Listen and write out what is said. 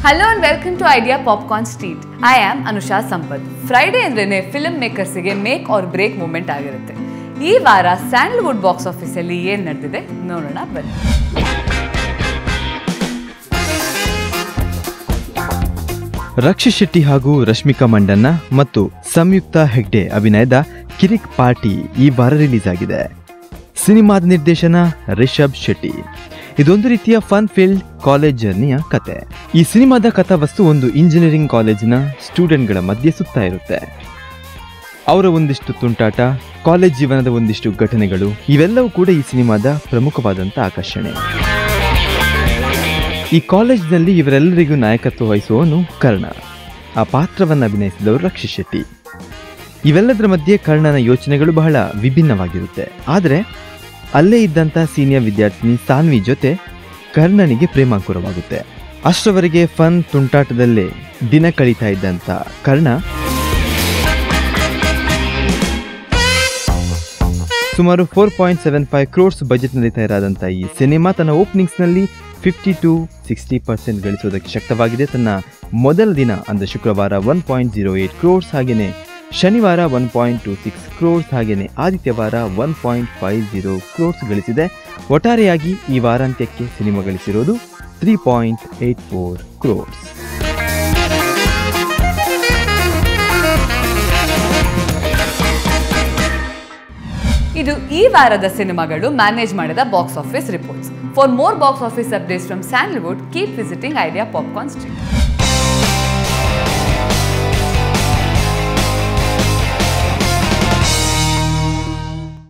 Hello and welcome to Idea Popcorn Street. I am Anusha Sampath. Friday andrene film makers ಗೆ make or break moment ಆಗಿರುತ್ತೆ. ಈ ವಾರ Sandalwood box office ಅಲ್ಲಿ ಏನು ನಡೆದಿದೆ ನೋಡೋಣ ಬನ್ನಿ. ರಕ್ಷಿತ್ ಶೆಟ್ಟಿ ಹಾಗೂ ರಶ್ಮಿಕಾ ಮಂಡನ್ನ ಮತ್ತು ಸಂಯುಕ್ತಾ ಹೆಗ್ಡೆ ಅಭಿನಯದ ಕಿರಿಕ್ ಪಾರ್ಟಿ ಈ ವಾರ ರಿಲೀಸ್ ಆಗಿದೆ. ಸಿನಿಮಾದ ನಿರ್ದೇಶನ ರಿಷಬ್ ಶೆಟ್ಟಿ. ಇದೊಂದು ರೀತಿಯ ಫನ್ ಫೀಲ್ಡ್ ಕಾಲೇಜ್ ಜರ್ನಿಯ ಕತೆ. ಈ ಸಿನಿಮಾದ ಕಥಾವಸ್ತು ಒಂದು ಇಂಜಿನಿಯರಿಂಗ್ ಕಾಲೇಜಿನ ಸ್ಟೂಡೆಂಟ್ಗಳ ಮಧ್ಯೆ ಸುತ್ತಾ ಇರುತ್ತೆ. ಅವರ ಒಂದಿಷ್ಟು ತುಂಟಾಟ, ಕಾಲೇಜ್ ಜೀವನದ ಒಂದಿಷ್ಟು ಘಟನೆಗಳು ಇವೆಲ್ಲವೂ ಕೂಡ ಈ ಸಿನಿಮಾದ ಪ್ರಮುಖವಾದಂಥ ಆಕರ್ಷಣೆ. ಈ ಕಾಲೇಜಿನಲ್ಲಿ ಇವರೆಲ್ಲರಿಗೂ ನಾಯಕತ್ವ ವಹಿಸುವವನು ಕರ್ಣ. ಆ ಪಾತ್ರವನ್ನು ಅಭಿನಯಿಸಿದವರು ರಕ್ಷಿತ್ ಶೆಟ್ಟಿ. ಇವೆಲ್ಲದರ ಮಧ್ಯೆ ಕರ್ಣನ ಯೋಚನೆಗಳು ಬಹಳ ವಿಭಿನ್ನವಾಗಿರುತ್ತೆ. ಆದರೆ ಅಲ್ಲೇ ಇದ್ದಂಥ ಸೀನಿಯರ್ ವಿದ್ಯಾರ್ಥಿನಿ ಸಾನ್ವಿ ಜೊತೆ ಕರ್ಣನಿಗೆ ಪ್ರೇಮಾಂಕುರವಾಗುತ್ತೆ. ಅಷ್ಟರವರೆಗೆ ಫನ್ ತುಂಟಾಟದಲ್ಲೇ ದಿನ ಕಳೀತಾ ಇದ್ದಂಥ ಕರ್ಣ ಸುಮಾರು 4.75 ಕ್ರೋರ್ಸ್ ಬಜೆಟ್ನಲ್ಲಿ ತಯಾರಾದಂಥ ಈ ಸಿನಿಮಾ ತನ್ನ ಓಪನಿಂಗ್ಸ್ನಲ್ಲಿ 50-60% ಗಳಿಸೋದಕ್ಕೆ ಶಕ್ತವಾಗಿದೆ. ತನ್ನ ಮೊದಲ ದಿನ ಅಂದರೆ ಶುಕ್ರವಾರ 1.08 ಕ್ರೋರ್ಸ್, ಹಾಗೆಯೇ ಶನಿವಾರ 1.26 ಕ್ರೋರ್ಸ್, ಹಾಗೆಯೇ ಆದಿತ್ಯವಾರ 1.50 ಕ್ರೋರ್ಸ್ ಗಳಿಸಿದೆ. ಒಟ್ಟಾರೆಯಾಗಿ ಈ ವಾರಾಂತ್ಯಕ್ಕೆ ಸಿನಿಮಾ ಗಳಿಸಿರೋದು 3.84 ಕ್ರೋರ್ಸ್. ಇದು ಈ ವಾರದ ಸಿನಿಮಾಗಳು ಮ್ಯಾನೇಜ್ ಮಾಡಿದ box office reports. For more box office updates from Sandalwood, keep visiting idea popcorn street.